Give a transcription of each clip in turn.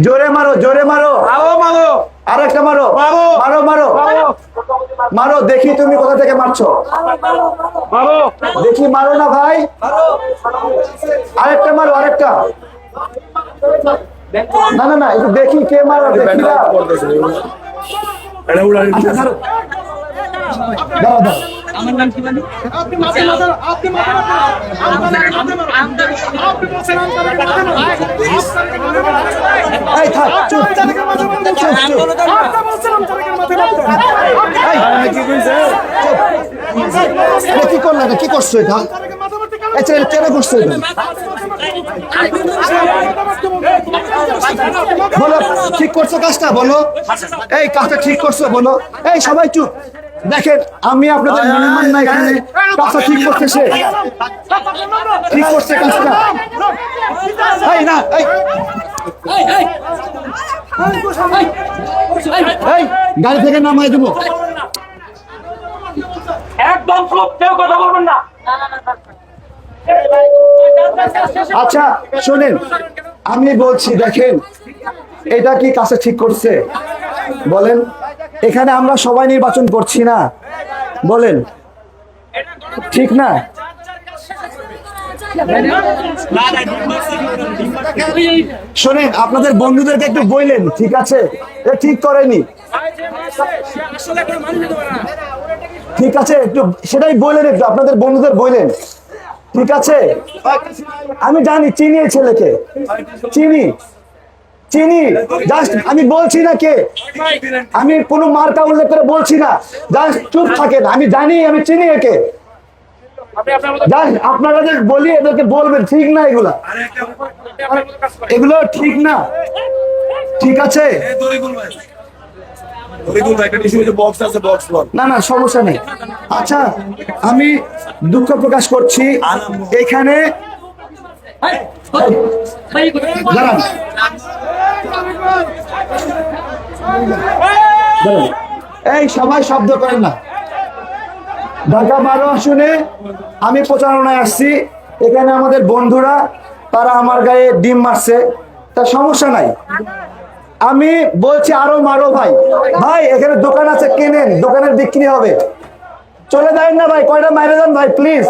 জোরে মারো, জোরে মারো, মারো। আরেকটা মারো, মারো। মারো মারো মারো, দেখি তুমি কোথা থেকে মারছো, মারো। দেখি মারো না ভাই, আরেকটা মারো, আরেকটা। না না না, একটু দেখি কে মারো, দেখি না। আচ্ছা, ছাড়ো। দাঁড়াও, দাঁড়াও। আমার নাম কি মানে? আপনি মাথা মাথা আপনি মাথা মাথা আপনি বলছেন এই থাক, চুপ চুপ চুপ চুপ। আপনি বলছেন এই, এটা কি করলে, এটা কি করছো, এটা আচ্ছা, এটা কেন করছো এটা? বলো, ঠিক করছো কাজটা, বলো এই কাজটা ঠিক করছো, বলো। এই সবাই চুপ। দেখেন, আমি আপনাদের মেহমান না, এখানে কাজটা ঠিক করতে সে ঠিক করছে কাজটা। এই না, এই এই গাড়ি থেকে নামাই দেবো। একদম চুপ, কেউ কথা বলবেন না। আচ্ছা শোনেন, আমি বলছি, দেখেন এটা কি কাছে ঠিক করছে বলেন? এখানে আমরা সবাই নির্বাচন করছি না, বলেন ঠিক না? শোনেন, আপনাদের বন্ধুদেরকে একটু বললেন, ঠিক আছে এটা ঠিক করেনি, ঠিক আছে একটু সেটাই বললেন, একটু আপনাদের বন্ধুদের বললেন, ঠিক আছে? আমি জানি, চিনি এই ছেলেকে, চিনি চিনি, জাস্ট আমি বলছি না কে, আমি কোনো মার্কা উল্লেখ করে বলছি না, জাস্ট চুপ থাকেন, আমি জানি, আমি চিনি একে, জাস্ট আপনারা যে বলি এদেরকে বলবেন, ঠিক না এগুলা, এগুলো ঠিক না, ঠিক আছে? না না, সমস্যা নেই। আচ্ছা, আমি দুঃখ প্রকাশ করছি এখানে, দাঁড়ান, দাঁড়ান। এই সবাই শব্দ করেন না। ঢাকা 12 আসনে আমি প্রচারণায় আসছি, এখানে আমাদের বন্ধুরা তারা আমার গায়ে ডিম মারছে, তা সমস্যা নাই, আমি বলছি আরো মারো ভাই, ভাই এখানে দোকান আছে, কেনেন, দোকানের বিক্রি হবে, চলে যাবেন না ভাই, কয়টা মাইরে যান ভাই প্লিজ।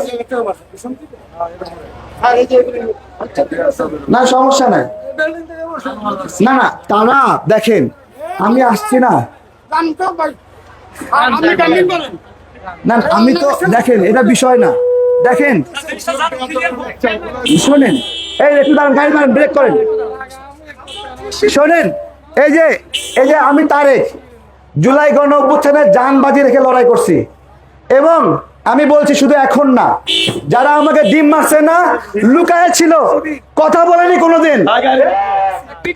না সমস্যা নাই, না না, তারা দেখেন আমি আসছি না, না আমি তো দেখেন এটা বিষয় না, দেখেন শোনেন, এই একটু দাঁড়ান, গাড়ি দাঁড়ান, ব্রেক করেন, শোনেন, এই যে আমি তারেক, জুলাই গণ-অভ্যুত্থানে জান বাজি রেখে লড়াই করছি, এবং আমি বলছি শুধু এখন না, যারা আমাকে ডিম মারছে না, লুকায় ছিল, কথা বলেনি কোনোদিন,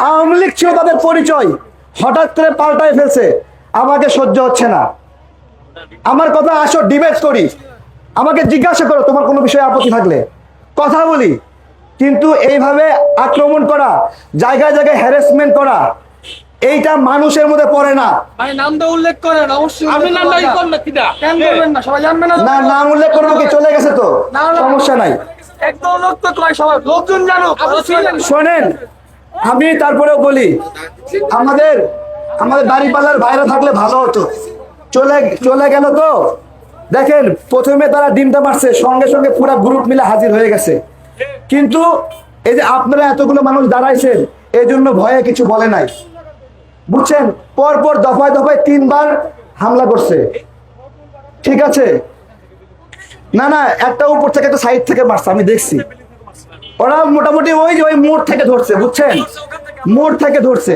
আওয়ামী লীগ ছিল তাদের পরিচয়, হঠাৎ করে পাল্টায় ফেলছে, আমাকে সহ্য হচ্ছে না, আমার কথা আসো ডিবেট করি, আমাকে জিজ্ঞাসা করো তোমার কোনো বিষয়ে আপত্তি থাকলে, কথা বলি, কিন্তু এইভাবে আক্রমণ করা, জায়গায় জায়গায় হ্যারাসমেন্ট করা, এইটা মানুষের মধ্যে পড়ে না। নামটা উল্লেখ করেন অবশ্যই। আপনি নামটা ই করেন না, কিটা? কেন করবেন না? সবাই জানবে না? না, নাম উল্লেখ করবো কি, চলে গেছে তো, সমস্যা নাই। একদম লোক তো কয়, সবাই লোকজন জানো। শোনেন, আমি তারপরেও বলি, আমাদের দাঁড়িপাল্লার বাইরে থাকলে ভালো হতো, চলে গেল তো। দেখেন, প্রথমে তারা ডিমটা মারছে, সঙ্গে সঙ্গে পুরো গ্রুপ মিলে হাজির হয়ে গেছে, কিন্তু এই যে আপনারা এতগুলো মানুষ দাঁড়াইছেন, এই জন্য ভয়ে কিছু বলে নাই, বুঝছেন? পরপর দফায় দফায় 3 বার হামলা করছে, ঠিক আছে? না না, একটা উপর থেকে, একটা সাইড থেকে মারছে, আমি দেখছি, ওরা মোটামুটি ওই মোড় থেকে ধরছে, বুঝছেন? মোড় থেকে ধরছে।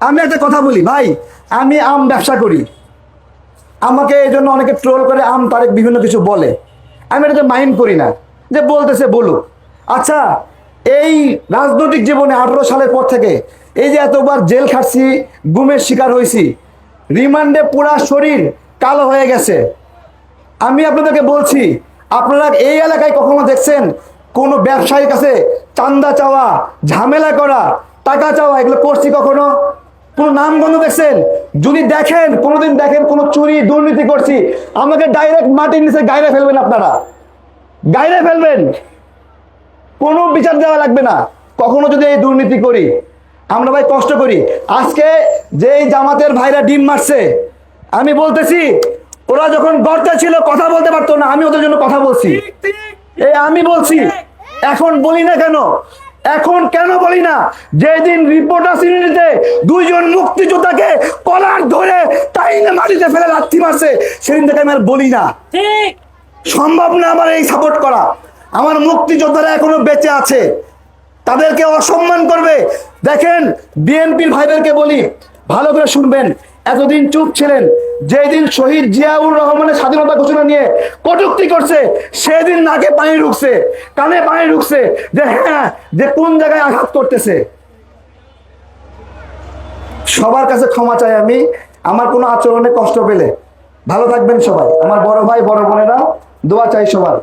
আমি একটা কথা বলি ভাই, আমি আম ব্যবসা করি, আমাকে এই জন্য অনেকে ট্রোল করে, আম তারেক বিভিন্ন কিছু বলে, আমি এটাকে মাইন্ড করি না, যে বলতেছে বলুক। আচ্ছা, এই রাজনৈতিক জীবনে 18 সালের পর থেকে এই যে এতবার জেল খাটছি, গুমের শিকার হয়েছি, রিমান্ডে পুরা শরীর কালো হয়ে গেছে, আমি আপনাদেরকে বলছি, আপনারা এই এলাকায় কখনো দেখছেন কোনো ব্যবসায়ীর কাছে চান্দা চাওয়া, ঝামেলা করা, টাকা চাওয়া, এগুলো করছি কখনো? কোনো নামগন্ধ দেখছেন? যদি দেখেন, কোনোদিন দেখেন কোনো চুরি দুর্নীতি করছি, আমাকে ডাইরেক্ট মাটির নিচে গাইরে ফেলবেন, আপনারা গাইরে ফেলবেন, কোনো বিচার দেওয়া লাগবে না। কখনো যদি এই দুর্নীতি করি, আমরা ভাই কষ্ট করি। আজকে যেই জামাতের ভাইরা ডিম মারছে, আমি বলতেছি ওরা যখন গর্তে ছিল কথা বলতে পারতো না, আমি ওদের জন্য কথা বলছি। এই আমি বলছি, এখন বলি না কেন? এখন কেন বলি না? যেদিন রিপোর্টার সিনিতে দুইজন মুক্তিযোদ্ধাকে কলার ধরে টাইনে মাটিতে ফেলে লাথি মারছে, সেদিন থেকে আমি আর বলি না। ঠিক সম্ভব না আমার এই সাপোর্ট করা। আমার মুক্তিযোদ্ধারা এখনো বেঁচে আছে, তাদেরকে অসম্মান করবে। দেখেন বিএনপির ভাইদেরকে বলি, ভালো করে শুনবেন। এতদিন চুপ ছিলেন, যেদিন শহীদ জিয়াউর রহমানের স্বাধীনতা ঘোষণা নিয়ে কটূক্তি করছে, সেদিন নাকে পানি ঢুকছে, কানে পানি ঢুকছে, যে হ্যাঁ, যে কোন জায়গায় আঘাত করতেছে। সবার কাছে ক্ষমা চাই আমি, আমার কোনো আচরণে কষ্ট পেলে। ভালো থাকবেন সবাই, আমার বড় ভাই বড় বোনেরা, দোয়া চাই সবার।